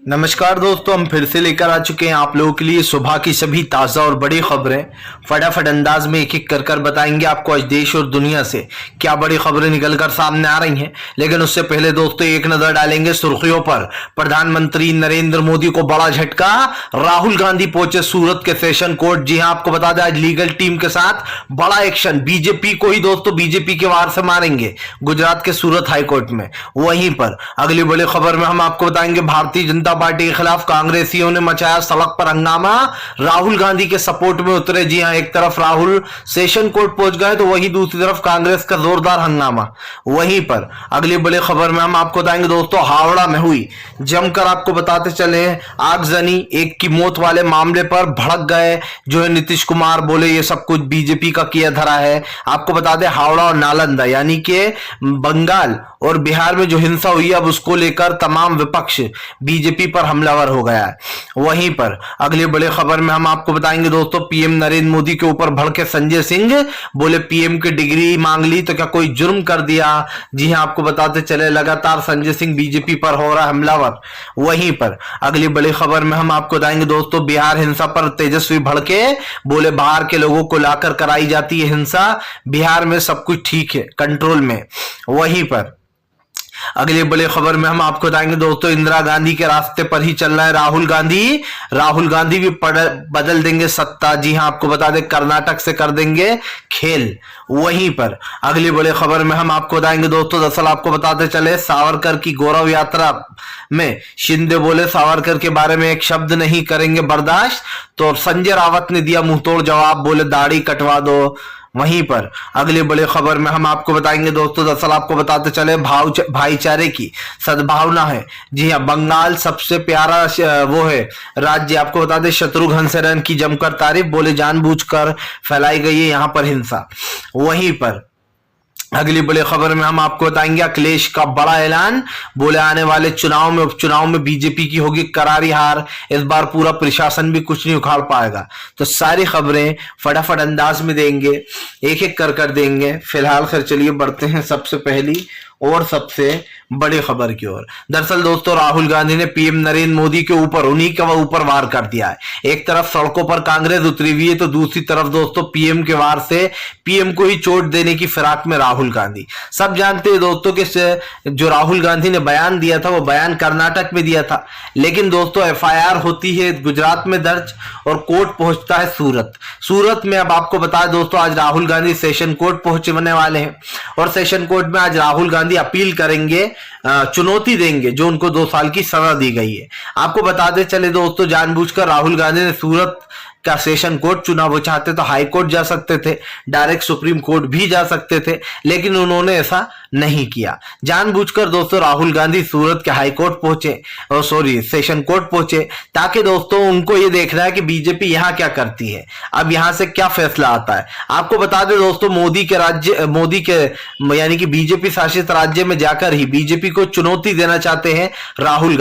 नमस्कार दोस्तों, हम फिर से लेकर आ चुके हैं आप लोगों के लिए सुबह की सभी ताज़ा और बड़ी खबरें। फटाफट अंदाज में एक एक कर कर बताएंगे आपको आज देश और दुनिया से क्या बड़ी खबरें निकल कर सामने आ रही हैं। लेकिन उससे पहले दोस्तों एक नजर डालेंगे सुर्खियों पर। प्रधानमंत्री नरेंद्र मोदी को बड़ा झटका, राहुल गांधी पहुंचे सूरत के सेशन कोर्ट। जी हां, आपको बता दें आज लीगल टीम के साथ बड़ा एक्शन। बीजेपी को ही दोस्तों बीजेपी के वार से मारेंगे गुजरात के सूरत हाईकोर्ट में। वहीं पर अगली बड़ी खबर में हम आपको बताएंगे भारतीय जनता पार्टी के खिलाफ कांग्रेसियों ने मचाया सड़क पर हंगामा, राहुल गांधी के सपोर्ट में उतरे। जी हां, एक तरफ राहुल सेशन कोर्ट पहुंच गए तो वहीं दूसरी तरफ कांग्रेस का जोरदार हंगामा। वहीं पर अगली बड़ी खबर में हम आपको बताएंगे दोस्तों हावड़ा में हुई जमकर, आपको बताते चले आगजनी, एक की मौत वाले मामले पर भड़क गए जो है नीतीश कुमार, बोले ये सब कुछ बीजेपी का किया धरा है। आपको बता दें हावड़ा और नालंदा यानी कि बंगाल और बिहार में जो हिंसा हुई अब उसको लेकर तमाम विपक्ष बीजेपी पर हमलावर हो गया है। वहीं पर अगली बड़ी खबर में हम आपको बताएंगे दोस्तों पीएम नरेंद्र मोदी के ऊपर भड़के संजय सिंह, बोले पीएम की डिग्री मांग ली तो क्या कोई जुर्म कर दिया। जी हां, आपको बताते चले लगातार संजय सिंह बीजेपी पर हो रहा हमलावर। वहीं पर अगली बड़ी खबर में हम आपको बताएंगे दोस्तों बिहार हिंसा पर तेजस्वी भड़के, बोले बाहर के लोगों को लाकर कराई जाती है हिंसा, बिहार में सब कुछ ठीक है, कंट्रोल में। वहीं पर अगली बड़ी खबर में हम आपको बताएंगे दोस्तों इंदिरा गांधी के रास्ते पर ही चल रहा है राहुल गांधी भी बदल देंगे सत्ता। जी हां, आपको बता दें कर्नाटक से कर देंगे खेल। वहीं पर अगली बड़ी खबर में हम आपको बताएंगे दोस्तों दरअसल आपको बताते चले सावरकर की गौरव यात्रा में शिंदे बोले सावरकर के बारे में एक शब्द नहीं करेंगे बर्दाश्त, तो संजय रावत ने दिया मुंहतोड़ जवाब, बोले दाढ़ी कटवा दो। वहीं पर अगली बड़ी खबर में हम आपको बताएंगे दोस्तों दरअसल आपको बताते चले भाईचारे की सद्भावना है। जी हां, बंगाल सबसे प्यारा वो है राज्य। आपको बता दें शत्रुघ्न सिन्हा की जमकर तारीफ, बोले जानबूझकर फैलाई गई है यहां पर हिंसा। वहीं पर अगली बड़ी खबर में हम आपको बताएंगे अखिलेश का बड़ा ऐलान, बोले आने वाले चुनाव में उपचुनाव में बीजेपी की होगी करारी हार, इस बार पूरा प्रशासन भी कुछ नहीं उखाड़ पाएगा। तो सारी खबरें फटाफट अंदाज में देंगे, एक एक कर देंगे। फिलहाल खैर चलिए बढ़ते हैं सबसे पहली और सबसे बड़ी खबर की ओर। दरअसल दोस्तों राहुल गांधी ने पीएम नरेंद्र मोदी के ऊपर उन्हीं के ऊपर वार कर दिया है। एक तरफ सड़कों पर कांग्रेस उतरी हुई है तो दूसरी तरफ दोस्तों पीएम के वार से पीएम को ही चोट देने की फिराक में राहुल गांधी। सब जानते हैं दोस्तों कि जो राहुल गांधी ने बयान दिया था वो बयान कर्नाटक में दिया था, लेकिन दोस्तों एफआईआर होती है गुजरात में दर्ज और कोर्ट पहुंचता है सूरत में। अब आपको बता दोस्तों आज राहुल गांधी सेशन कोर्ट पहुंचने वाले हैं और सेशन कोर्ट में आज राहुल गांधी अपील करेंगे, चुनौती देंगे जो उनको 2 साल की सजा दी गई है। आपको बताते चले दोस्तों जानबूझकर राहुल गांधी ने सूरत का सेशन कोर्ट चुना। वो चाहते तो हाई कोर्ट जा सकते थे, डायरेक्ट सुप्रीम कोर्ट भी जा सकते थे, लेकिन उन्होंने ऐसा नहीं किया। जानबूझकर दोस्तों राहुल गांधी सूरत के हाई कोर्ट पहुंचे और सेशन कोर्ट पहुंचे ताकि दोस्तों उनको ये देखना है कि बीजेपी यहां क्या करती है, अब यहां से क्या फैसला आता है। आपको बता दें दोस्तों मोदी के यानी कि बीजेपी शासित राज्य में जाकर ही बीजेपी को चुनौती देना चाहते हैं राहुल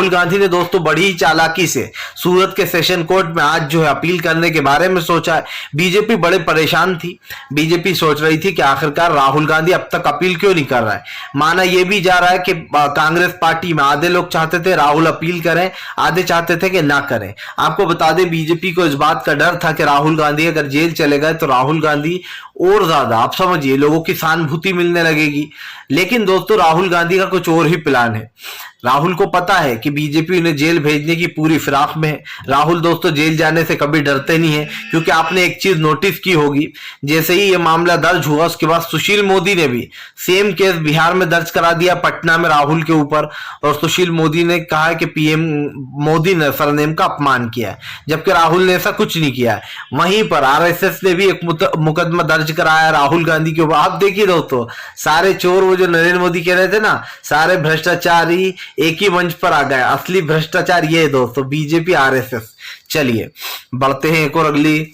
गांधी ने दोस्तों बड़ी चालाकी से सूरत के सेशन कोर्ट में आज जो है अपील करने के बारे में सोचा है। बीजेपी बड़े परेशान थी, बीजेपी सोच रही थी कि आखिरकार राहुल गांधी अब तक अपील क्यों नहीं कर रहा है। माना यह भी जा रहा है कि कांग्रेस पार्टी में आधे लोग चाहते थे राहुल अपील करें, आधे चाहते थे कि ना करें। आपको बता दें बीजेपी को इस बात का डर था कि राहुल गांधी अगर जेल चले गए तो राहुल गांधी और ज्यादा आप समझिए लोगों की सहानुभूति मिलने लगेगी। लेकिन दोस्तों राहुल गांधी का कुछ और ही प्लान है। राहुल को पता है कि बीजेपी उन्हें जेल भेजने की पूरी फिराक में है। राहुल दोस्तों जेल जाने से कभी डरते नहीं है, क्योंकि आपने एक चीज नोटिस की होगी, जैसे ही ये मामला दर्ज हुआ उसके बाद सुशील मोदी ने भी सेम केस बिहार में दर्ज करा दिया पटना में राहुल के ऊपर, और सुशील मोदी ने कहा है कि पीएम मोदी ने सरनेम का अपमान किया है, जबकि राहुल ने ऐसा कुछ नहीं किया है। वहीं पर आरएसएस ने भी एक मुकदमा दर्ज कराया राहुल गांधी के ऊपर। आप देखिए दोस्तों सारे चोर वो जो नरेंद्र मोदी कह रहे थे ना, सारे भ्रष्टाचारी एक ही मंच पर आ गए। असली भ्रष्टाचार ये है दोस्तों बीजेपी आरएसएस। चलिए बढ़ते हैं एक और अगली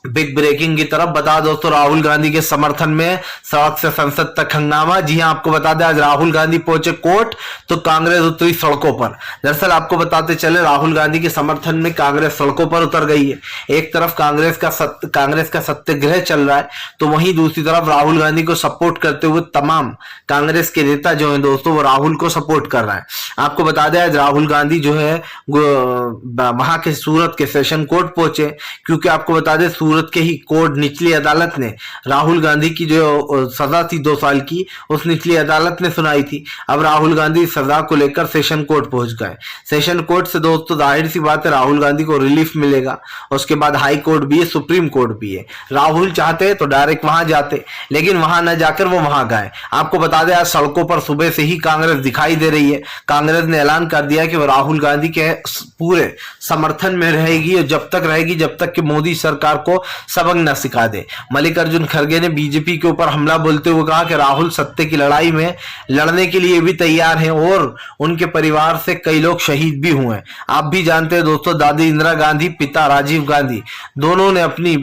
बिग ब्रेकिंग की तरफ बता दोस्तों, राहुल गांधी के समर्थन में सड़क से संसद तक हंगामा। जी हां, आपको बता दें आज राहुल गांधी पहुंचे कोर्ट तो कांग्रेस उतरी सड़कों पर। दरअसल आपको बताते चले राहुल गांधी के समर्थन में कांग्रेस सड़कों पर उतर गई है। एक तरफ कांग्रेस का सत्याग्रह चल रहा है तो वहीं दूसरी तरफ राहुल गांधी को सपोर्ट करते हुए तमाम कांग्रेस के नेता जो है दोस्तों वो राहुल को सपोर्ट कर रहा है। आपको बता दें आज राहुल गांधी जो है वहां के सूरत के सेशन कोर्ट पहुंचे, क्योंकि आपको बता दें सूरत के ही कोर्ट निचली अदालत ने राहुल गांधी की जो सजा थी 2 साल की, उस निचली अदालत ने सुनाई थी। अब राहुल गांधी सजा को लेकर सेशन कोर्ट पहुंच गए। सेशन कोर्ट से दोस्तों जाहिर सी बात है राहुल गांधी को रिलीफ मिलेगा। उसके बाद हाई कोर्ट भी है, सुप्रीम कोर्ट भी है। राहुल चाहते तो डायरेक्ट वहां जाते, लेकिन वहां न जाकर वो वहां गए। आपको बता दें आज सड़कों पर सुबह से ही कांग्रेस दिखाई दे रही है। कांग्रेस ने ऐलान कर दिया कि वो राहुल गांधी के पूरे समर्थन में रहेगी और जब तक रहेगी जब तक कि मोदी सरकार को सबक न सिखा दे। मल्लिकार्जुन खड़गे ने बीजेपी के ऊपर हमला बोलते हुए कहा कि राहुल सत्य की लड़ाई में लड़ने के लिए भी तैयार हैं और उनके परिवार से कई लोग शहीद भी हुए। आप भी जानते हैं दोस्तों, दादी इंदिरा गांधी, पिता राजीव गांधी, दोनों ने अपनी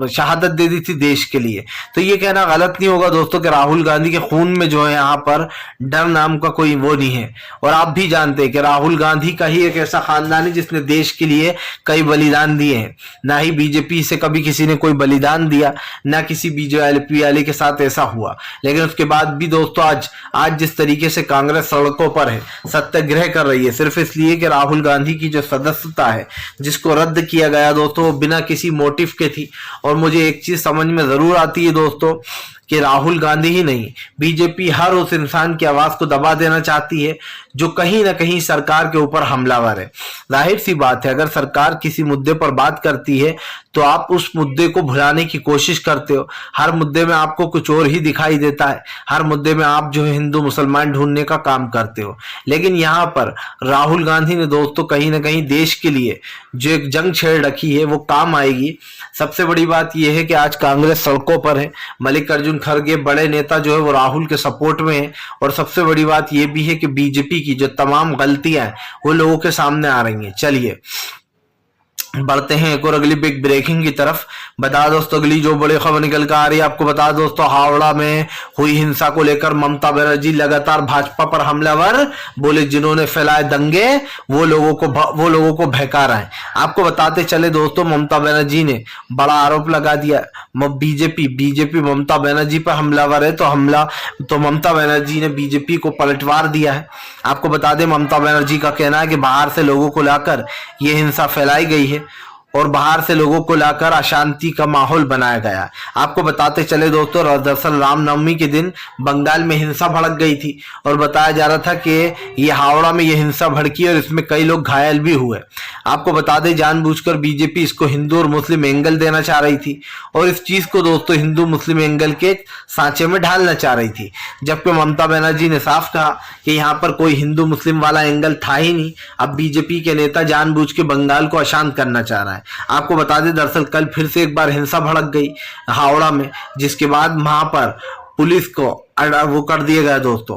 शहादत दे दी थी देश के लिए। तो ये कहना गलत नहीं होगा दोस्तों कि राहुल गांधी के खून में जो है यहाँ पर डर नाम का कोई वो नहीं है। और आप भी जानते हैं कि राहुल गांधी का ही एक ऐसा खानदान है जिसने देश के लिए कई बलिदान दिए हैं। ना ही बीजेपी से कभी किसी ने कोई बलिदान दिया, ना किसी बीजेपी वाले के साथ ऐसा हुआ। लेकिन उसके बाद भी दोस्तों आज जिस तरीके से कांग्रेस सड़कों पर है, सत्याग्रह कर रही है, सिर्फ इसलिए कि राहुल गांधी की जो सदस्यता है जिसको रद्द किया गया दोस्तों बिना किसी मोटिव के थी। और मुझे एक चीज समझ में जरूर आती है दोस्तों कि राहुल गांधी ही नहीं, बीजेपी हर उस इंसान की आवाज को दबा देना चाहती है जो कहीं ना कहीं सरकार के ऊपर हमलावर है। जाहिर सी बात है, अगर सरकार किसी मुद्दे पर बात करती है तो आप उस मुद्दे को भुलाने की कोशिश करते हो। हर मुद्दे में आपको कुछ और ही दिखाई देता है। हर मुद्दे में आप जो है हिंदू मुसलमान ढूंढने का काम करते हो। लेकिन यहाँ पर राहुल गांधी ने दोस्तों कहीं ना कहीं देश के लिए जो एक जंग छेड़ रखी है वो काम आएगी। सबसे बड़ी बात यह है कि आज कांग्रेस सड़कों पर है, मल्लिकार्जुन खड़गे बड़े नेता जो है वो राहुल के सपोर्ट में है। और सबसे बड़ी बात यह भी है कि बीजेपी की जो तमाम गलतियां हैं वो लोगों के सामने आ रही हैं। चलिए बढ़ते हैं एक और अगली बिग ब्रेकिंग की तरफ। बता दोस्तों अगली जो बड़ी खबर निकल कर आ रही है, आपको बता दोस्तों हावड़ा में हुई हिंसा को लेकर ममता बनर्जी लगातार भाजपा पर हमलावर, बोले जिन्होंने फैलाए दंगे वो लोगों को बहका रहे हैं। आपको बताते चले दोस्तों ममता बनर्जी ने बड़ा आरोप लगा दिया, बीजेपी ममता बनर्जी पर हमलावर है तो ममता बनर्जी ने बीजेपी को पलटवार दिया है। आपको बता दें ममता बनर्जी का कहना है कि बाहर से लोगों को लाकर ये हिंसा फैलाई गई है और बाहर से लोगों को लाकर अशांति का माहौल बनाया गया। आपको बताते चले दोस्तों दरअसल रामनवमी के दिन बंगाल में हिंसा भड़क गई थी और बताया जा रहा था कि ये हावड़ा में ये हिंसा भड़की और इसमें कई लोग घायल भी हुए। आपको बता दें जानबूझकर बीजेपी इसको हिंदू और मुस्लिम एंगल देना चाह रही थी और इस चीज को दोस्तों हिंदू मुस्लिम एंगल के सांचे में ढालना चाह रही थी, जबकि ममता बनर्जी ने साफ कहा कि यहाँ पर कोई हिंदू मुस्लिम वाला एंगल था ही नहीं। अब बीजेपी के नेता जानबूझ के बंगाल को अशांत करना चाह रहा है। आपको बता दें दरअसल कल फिर से एक बार हिंसा भड़क गई हावड़ा में, जिसके बाद वहां पर पुलिस को वो कर दिया गया। दोस्तों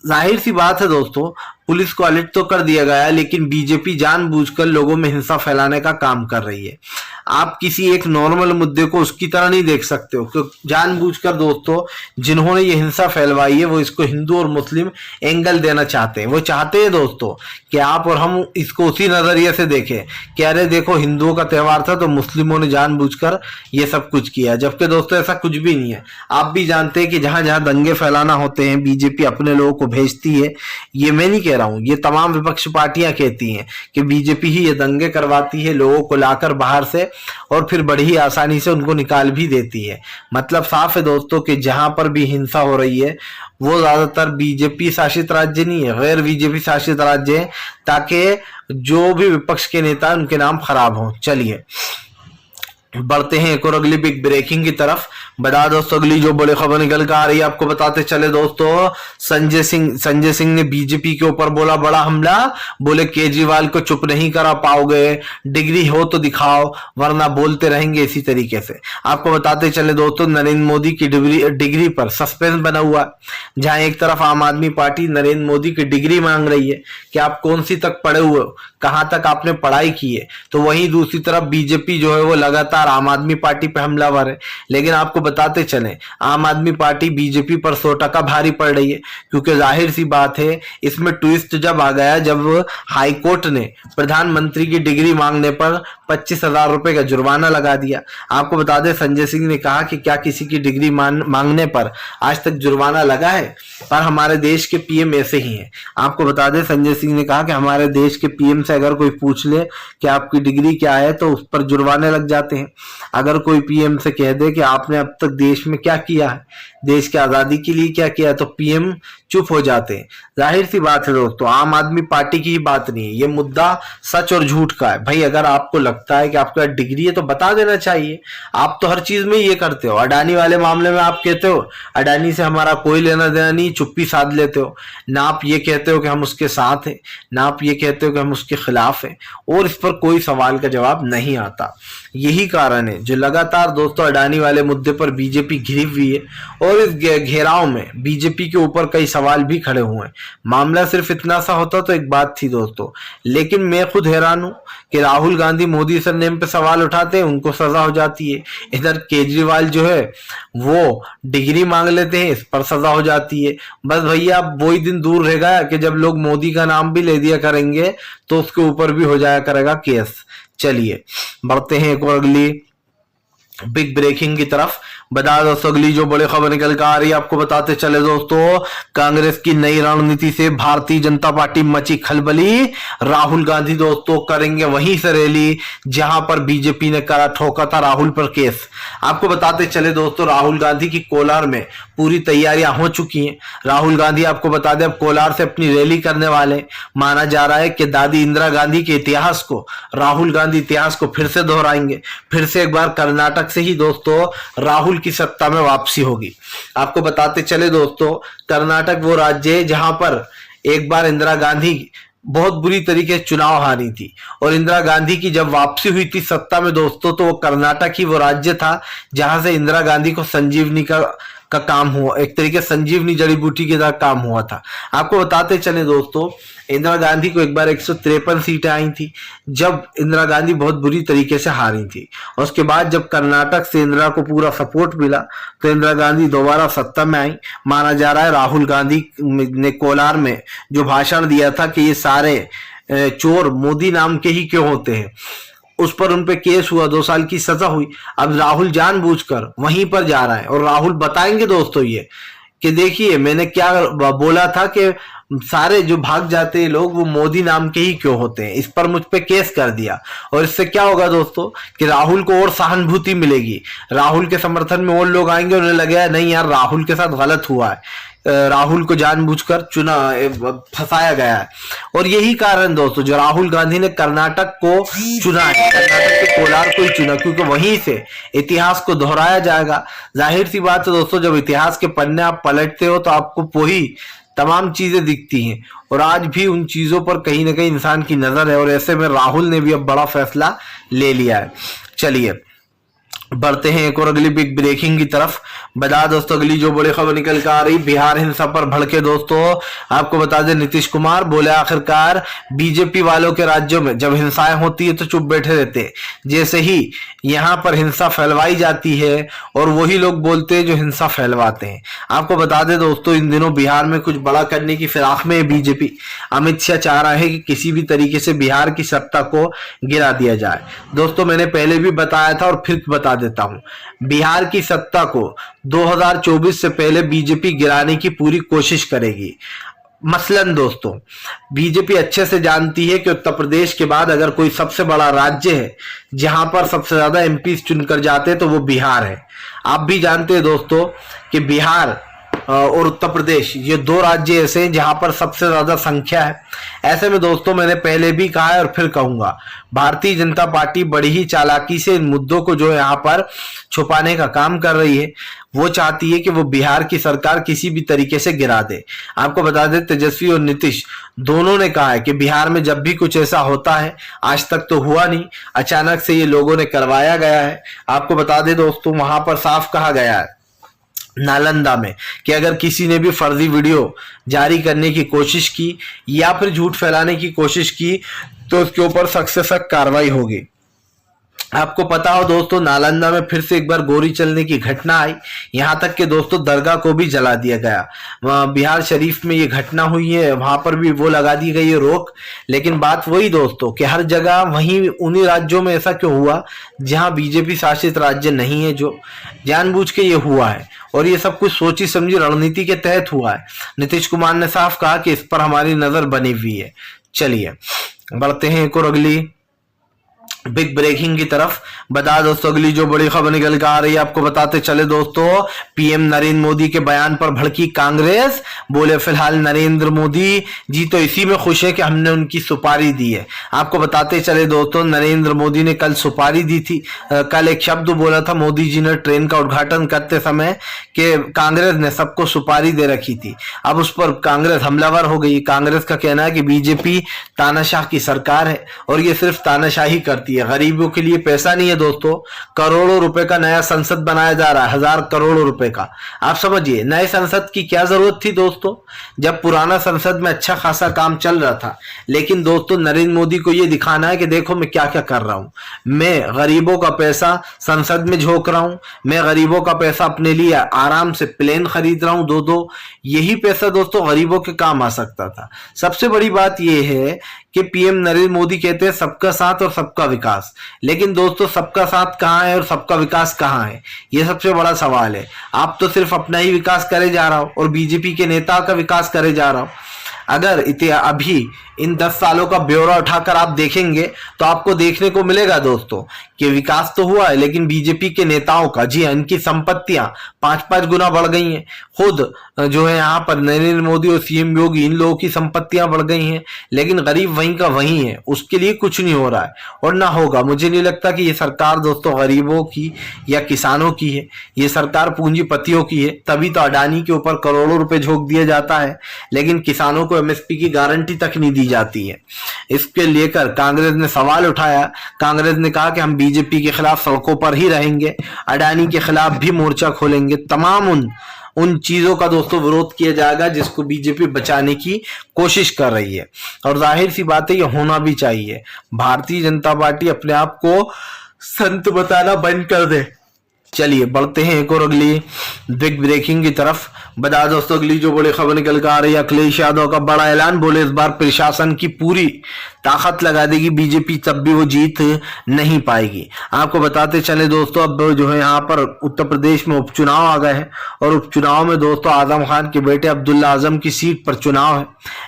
जाहिर सी बात है दोस्तों पुलिस को अलर्ट तो कर दिया गया, लेकिन बीजेपी जानबूझकर लोगों में हिंसा फैलाने का काम कर रही है। आप किसी एक नॉर्मल मुद्दे को उसकी तरह नहीं देख सकते हो, क्योंकि जानबूझकर दोस्तों जिन्होंने ये हिंसा फैलवाई है वो इसको हिंदू और मुस्लिम एंगल देना चाहते हैं। वो चाहते हैं दोस्तों कि आप और हम इसको उसी नजरिए से देखें कि अरे देखो हिंदुओं का त्योहार था तो मुस्लिमों ने जानबूझकर ये सब कुछ किया, जबकि दोस्तों ऐसा कुछ भी नहीं है। आप भी जानते हैं कि जहां जहां दंगे फैलाना होते हैं बीजेपी अपने लोगों को भेजती है। ये मैं नहीं कह रहा हूं, ये तमाम विपक्ष पार्टियां कहती हैं कि बीजेपी ही ये दंगे करवाती है लोगों को लाकर बाहर से और फिर बड़ी आसानी से उनको निकाल भी देती है। मतलब साफ है दोस्तों कि जहां पर भी हिंसा हो रही है वो ज्यादातर बीजेपी शासित राज्य नहीं है, गैर बीजेपी शासित राज्य है, ताकि जो भी विपक्ष के नेता उनके नाम खराब हो। चलिए बढ़ते हैं एक और अगली बिग ब्रेकिंग की तरफ। बता दोस्तों अगली जो बड़ी खबर निकल कर आ रही है, आपको बताते चले दोस्तों संजय सिंह ने बीजेपी के ऊपर बोला बड़ा हमला, बोले केजरीवाल को चुप नहीं करा पाओगे, डिग्री हो तो दिखाओ वरना बोलते रहेंगे इसी तरीके से। आपको बताते चले दोस्तों नरेंद्र मोदी की डिग्री पर सस्पेंस बना हुआ है, जहां एक तरफ आम आदमी पार्टी नरेंद्र मोदी की डिग्री मांग रही है कि आप कौन सी तक पढ़े हुए हो, कहां तक आपने पढ़ाई की है, तो वहीं दूसरी तरफ बीजेपी जो है वो लगातार सरकार आम आदमी पार्टी पे हमलावर है। लेकिन आपको बताते चले, आम आदमी पार्टी बीजेपी पर 100% भारी पड़ रही है, क्योंकि जाहिर सी बात है इसमें ट्विस्ट जब आ गया जब हाईकोर्ट ने प्रधानमंत्री की डिग्री मांगने पर 25,000 रुपए का जुर्माना लगा दिया। आपको बता दें संजय सिंह ने कहा कि क्या किसी की डिग्री मांगने पर आज तक जुर्माना लगा है, पर हमारे देश के पीएम ऐसे ही हैं। आपको बता दें संजय सिंह ने कहा कि हमारे देश के पीएम से अगर कोई पूछ ले कि आपकी डिग्री क्या है तो उस पर जुर्माने लग जाते हैं। अगर कोई पीएम से कह दे कि आपने अब तक देश में क्या किया है, देश की आजादी के लिए क्या किया, तो पीएम चुप हो जाते हैं। जाहिर सी बात है दोस्तों, आम आदमी पार्टी की ही बात नहीं है, ये मुद्दा सच और झूठ का है। भाई अगर आपको लगता है कि आपका डिग्री है तो बता देना चाहिए। आप तो हर चीज में ये करते हो। अडानी वाले मामले में आप कहते हो अडानी से हमारा कोई लेना देना नहीं, चुप्पी साध लेते हो। ना आप ये कहते हो कि हम उसके साथ हैं, ना आप ये कहते हो कि हम उसके खिलाफ हैं, और इस पर कोई सवाल का जवाब नहीं आता। यही कारण है जो लगातार दोस्तों अडानी वाले मुद्दे पर बीजेपी घिरी हुई है, और इस घेराव में बीजेपी के ऊपर कई सवाल भी खड़े हुए हैं। मामला सिर्फ इतना सा होता तो एक बात थी दोस्तों, लेकिन मैं खुद हैरान हूं कि राहुल गांधी मोदी सरनेम पे सवाल उठाते हैं, उनको सजा हो जाती है। इधर केजरीवाल जो है वो डिग्री मांग लेते हैं, इस पर सजा हो जाती है। बस भैया अब वही दिन दूर रहेगा कि जब लोग मोदी का नाम भी ले दिया करेंगे तो उसके ऊपर भी हो जाया करेगा केस। चलिए बढ़ते हैं एक और अगली बिग ब्रेकिंग की तरफ। बता दोस्तों अगली जो बड़ी खबर निकल कर आ रही है, आपको बताते चले दोस्तों, कांग्रेस की नई रणनीति से भारतीय जनता पार्टी मची खलबली। राहुल गांधी दोस्तों करेंगे वहीं से रैली जहां पर बीजेपी ने करा ठोका था राहुल पर केस। आपको बताते चले दोस्तों, राहुल गांधी की कोलार में पूरी तैयारियां हो चुकी हैं। राहुल गांधी आपको बता दें अब कोलार से अपनी रैली करने वाले। माना जा रहा है कि दादी इंदिरा गांधी के इतिहास को, राहुल गांधी इतिहास को फिर से दोहराएंगे। फिर से एक बार कर्नाटक से ही दोस्तों राहुल की सत्ता में वापसी होगी। आपको बताते चले दोस्तों, कर्नाटक वो राज्य है जहां पर एक बार इंदिरा गांधी बहुत बुरी तरीके से चुनाव हारी थी, और इंदिरा गांधी की जब वापसी हुई थी सत्ता में दोस्तों, तो वो कर्नाटक ही वो राज्य था जहां से इंदिरा गांधी को संजीवनी का काम हुआ, एक तरीके संजीवनी जड़ी बूटी के साथ काम हुआ था। आपको बताते चले दोस्तों, इंदिरा गांधी को एक बार 153 सीटें आई थी जब इंदिरा गांधी बहुत बुरी तरीके से हारी थी। और उसके बाद जब कर्नाटक से इंदिरा को पूरा सपोर्ट मिला तो इंदिरा गांधी दोबारा सत्ता में आई। माना जा रहा है राहुल गांधी ने कोलार में जो भाषण दिया था कि ये सारे चोर मोदी नाम के ही क्यों होते हैं, उस पर उन पे केस हुआ, 2 साल की सजा हुई। अब राहुल जानबूझकर वहीं पर जा रहा है, और राहुल बताएंगे दोस्तों ये कि देखिए मैंने क्या बोला था कि सारे जो भाग जाते हैं लोग वो मोदी नाम के ही क्यों होते हैं, इस पर मुझ पे केस कर दिया। और इससे क्या होगा दोस्तों कि राहुल को और सहानुभूति मिलेगी, राहुल के समर्थन में और लोग आएंगे, उन्हें लगेगा नहीं यार राहुल के साथ गलत हुआ है, राहुल को जानबूझकर फंसाया गया है। और यही कारण दोस्तों जो राहुल गांधी ने कर्नाटक को चुना है, कर्नाटक के कोलार को ही चुना, क्योंकि वहीं से इतिहास को दोहराया जाएगा। जाहिर सी बात है दोस्तों, जब इतिहास के पन्ने आप पलटते हो तो आपको वही तमाम चीजें दिखती हैं, और आज भी उन चीजों पर कहीं ना कहीं इंसान की नजर है, और ऐसे में राहुल ने भी अब बड़ा फैसला ले लिया है। चलिए बढ़ते हैं एक और अगली बिग ब्रेकिंग की तरफ। बता दोस्तों अगली जो बड़ी खबर निकल कर आ रही, बिहार हिंसा पर भड़के दोस्तों। आपको बता दें नीतीश कुमार बोले आखिरकार बीजेपी वालों के राज्यों में जब हिंसाएं होती है तो चुप बैठे रहते हैं, जैसे ही यहां पर हिंसा फैलवाई जाती है और वही लोग बोलते हैं जो हिंसा फैलवाते हैं। आपको बता दें दोस्तों इन दिनों बिहार में कुछ बड़ा करने की फिराक में है बीजेपी। अमित शाह चाह रहा है कि किसी भी तरीके से बिहार की सत्ता को गिरा दिया जाए। दोस्तों मैंने पहले भी बताया था और फिर बता देता हूं, बिहार की सत्ता को 2024 से पहले बीजेपी गिराने की पूरी कोशिश करेगी। मसलन दोस्तों बीजेपी अच्छे से जानती है कि उत्तर प्रदेश के बाद अगर कोई सबसे बड़ा राज्य है जहां पर सबसे ज्यादा एमपी चुनकर जाते हैं तो वो बिहार है। आप भी जानते हैं दोस्तों कि बिहार और उत्तर प्रदेश ये 2 राज्य ऐसे हैं जहां पर सबसे ज्यादा संख्या है। ऐसे में दोस्तों मैंने पहले भी कहा है और फिर कहूंगा, भारतीय जनता पार्टी बड़ी ही चालाकी से इन मुद्दों को जो यहाँ पर छुपाने का काम कर रही है। वो चाहती है कि वो बिहार की सरकार किसी भी तरीके से गिरा दे। आपको बता दें तेजस्वी और नीतीश दोनों ने कहा है कि बिहार में जब भी कुछ ऐसा होता है, आज तक तो हुआ नहीं, अचानक से ये लोगों ने करवाया गया है। आपको बता दें दोस्तों वहां पर साफ कहा गया है नालंदा में कि अगर किसी ने भी फर्जी वीडियो जारी करने की कोशिश की या फिर झूठ फैलाने की कोशिश की तो उसके ऊपर सख्त से सख्त कार्रवाई होगी। आपको पता हो दोस्तों, नालंदा में फिर से एक बार गोली चलने की घटना आई। यहां तक कि दोस्तों दरगाह को भी जला दिया गया। वहाँ बिहार शरीफ में ये घटना हुई है, वहां पर भी वो लगा दी गई है रोक। लेकिन बात वही दोस्तों कि हर जगह वहीं उन्हीं राज्यों में ऐसा क्यों हुआ जहां बीजेपी शासित राज्य नहीं है, जो जानबूझ के ये हुआ है। और ये सब कुछ सोची समझी रणनीति के तहत हुआ है। नीतीश कुमार ने साफ कहा कि इस पर हमारी नजर बनी हुई है। चलिए बढ़ते हैं एक और अगली बिग ब्रेकिंग की तरफ। बता दोस्तों अगली जो बड़ी खबर निकल कर आ रही है, आपको बताते चले दोस्तों, पीएम नरेंद्र मोदी के बयान पर भड़की कांग्रेस। बोले फिलहाल नरेंद्र मोदी जी तो इसी में खुश है कि हमने उनकी सुपारी दी है। आपको बताते चले दोस्तों, नरेंद्र मोदी ने कल सुपारी दी थी। कल एक शब्द बोला था मोदी जी ने ट्रेन का उद्घाटन करते समय कि कांग्रेस ने सबको सुपारी दे रखी थी। अब उस पर कांग्रेस हमलावर हो गई। कांग्रेस का कहना है कि बीजेपी तानाशाह की सरकार है और ये सिर्फ तानाशाही करती है, गरीबों के लिए पैसा नहीं है दोस्तों। करोड़ों रुपए का नया संसद बनाया जा रहा है, 1000 करोड़ रुपए का। आप समझिए नए संसद की क्या जरूरत थी दोस्तों, जब पुराना संसद में अच्छा खासा काम चल रहा था। लेकिन दोस्तों नरेंद्र मोदी को यह दिखाना है कि देखो मैं क्या क्या कर रहा हूं। मैं गरीबों का पैसा संसद में झोंक रहा हूं, मैं गरीबों का पैसा अपने लिए आराम से प्लेन खरीद रहा हूं दो। यही पैसा दोस्तों गरीबों के काम आ सकता था। सबसे बड़ी बात यह है कि पीएम नरेंद्र मोदी कहते हैं सबका साथ और सबका विकास। लेकिन दोस्तों सबका साथ कहां है और सबका विकास कहां है, यह सबसे बड़ा सवाल है। आप तो सिर्फ अपना ही विकास करे जा रहा हो और बीजेपी के नेता का विकास करे जा रहा हो। अगर अभी इन 10 सालों का ब्यौरा उठाकर आप देखेंगे तो आपको देखने को मिलेगा दोस्तों कि विकास तो हुआ है, लेकिन बीजेपी के नेताओं का, जी इनकी संपत्तियां 5-5 गुना बढ़ गई हैं। खुद जो है यहाँ पर नरेंद्र मोदी और सीएम योगी, इन लोगों की संपत्तियां बढ़ गई हैं, लेकिन गरीब वहीं का वहीं है। उसके लिए कुछ नहीं हो रहा है और ना होगा। मुझे नहीं लगता कि ये सरकार दोस्तों गरीबों की या किसानों की है, ये सरकार पूंजीपतियों की है। तभी तो अडानी के ऊपर करोड़ों रुपए झोंक दिया जाता है, लेकिन किसानों को एमएसपी की गारंटी तक नहीं दी जाती है। इसके लेकर कांग्रेस ने सवाल उठाया। कांग्रेस ने कहा कि हम बीजेपी के खिलाफ सड़कों पर ही रहेंगे, अडानी के खिलाफ भी मोर्चा खोलेंगे। तमाम उन चीजों का दोस्तों विरोध किया जाएगा जिसको बीजेपी बचाने की कोशिश कर रही है। और जाहिर सी बात है ये होना भी चाहिए। भारतीय जनता पार्टी अपने आप को संत बताना बंद कर दे। चलिए बढ़ते हैं एक और अगली बिग ब्रेकिंग की तरफ। बता दोस्तों अगली जो बड़ी खबर निकल कर आ रही है, अखिलेश यादव का बड़ा ऐलान। बोले इस बार प्रशासन की पूरी ताकत लगा देगी बीजेपी, तब भी वो जीत नहीं पाएगी। आपको बताते चले दोस्तों, अब जो है यहाँ पर उत्तर प्रदेश में उपचुनाव आ गए हैं और उपचुनाव में दोस्तों आजम खान के बेटे अब्दुल्ला आजम की सीट पर चुनाव है।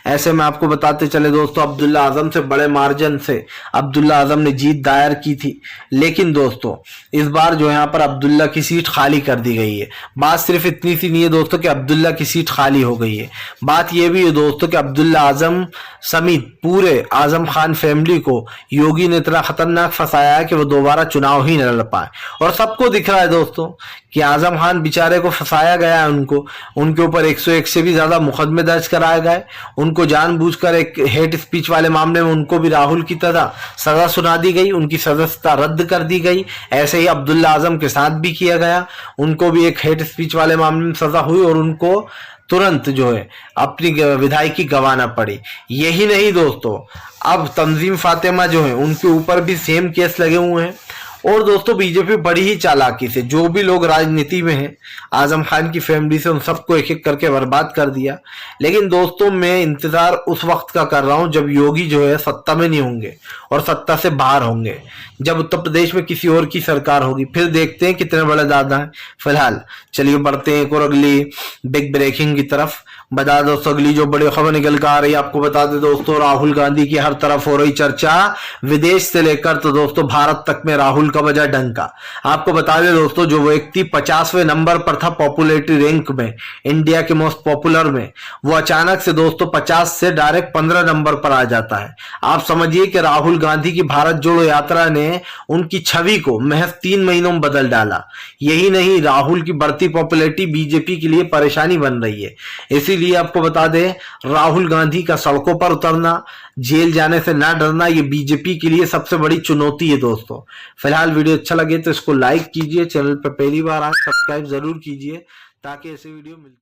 ऐसे में आपको बताते चले दोस्तों, अब्दुल्ला आजम से बड़े मार्जिन से अब्दुल्ला आजम ने जीत दायर की थी। लेकिन दोस्तों इस बार जो यहाँ पर अब्दुल्ला की सीट खाली कर दी गई है। बात सिर्फ इतनी सी नहीं है दोस्तों कि अब्दुल्ला की सीट खाली हो गई है, बात यह भी है दोस्तों कि अब्दुल्ला आजम समेत पूरे आजम खान फैमिली को योगी ने इतना खतरनाक फंसाया है कि वो दोबारा चुनाव ही न लड़ पाए। और सबको दिख रहा है दोस्तों कि आजम खान बेचारे को फंसाया गया है। उनके ऊपर 101 से भी ज्यादा मुकदमे दर्ज कराए गए। उनको जानबूझकर एक हेट स्पीच वाले मामले में उनको भी राहुल की तरह सजा सुना दी गई, उनकी सदस्यता रद्द कर दी गई। ऐसे ही अब्दुल्ला आजम के साथ भी किया गया, उनको भी एक हेट स्पीच वाले मामले में सजा हुई और उनको तुरंत जो है अपनी विधायकी गंवाना पड़ी। यही नहीं दोस्तों, अब तंजीम फातिमा जो है उनके ऊपर भी सेम केस लगे हुए हैं। और दोस्तों बीजेपी बड़ी ही चालाकी से, जो भी लोग राजनीति में हैं, आजम खान की फैमिली से, उन सबको एक एक करके बर्बाद कर दिया। लेकिन दोस्तों मैं इंतजार उस वक्त का कर रहा हूं जब योगी जो है सत्ता में नहीं होंगे और सत्ता से बाहर होंगे, जब उत्तर प्रदेश में किसी और की सरकार होगी, फिर देखते हैं कितने बड़े दादा हैं। फिलहाल चलिए बढ़ते हैं एक और अगली बिग ब्रेकिंग की तरफ। बता दोस्तों अगली जो बड़ी खबर निकल कर आ रही है, आपको बता दें दोस्तों, राहुल गांधी की हर तरफ हो रही चर्चा, विदेश से लेकर तो दोस्तों भारत तक में राहुल का बजा डंका। आपको बता दें दोस्तों, जो व्यक्ति 50वें नंबर पर था पॉपुलैरिटी रैंक में, इंडिया के मोस्ट पॉपुलर में, वो अचानक से दोस्तों 50 से डायरेक्ट 15 नंबर पर आ जाता है। आप समझिए कि राहुल गांधी की भारत जोड़ो यात्रा ने उनकी छवि को महज 3 महीनों में बदल डाला। यही नहीं, राहुल की बढ़ती पॉपुलैरिटी बीजेपी के लिए परेशानी बन रही है। इसीलिए आपको बता दें, राहुल गांधी का सड़कों पर उतरना, जेल जाने से ना डरना, ये बीजेपी के लिए सबसे बड़ी चुनौती है दोस्तों। फिलहाल वीडियो अच्छा लगे तो इसको लाइक कीजिए, चैनल पर पहली बार आए सब्सक्राइब जरूर कीजिए ताकि ऐसे वीडियो मिलते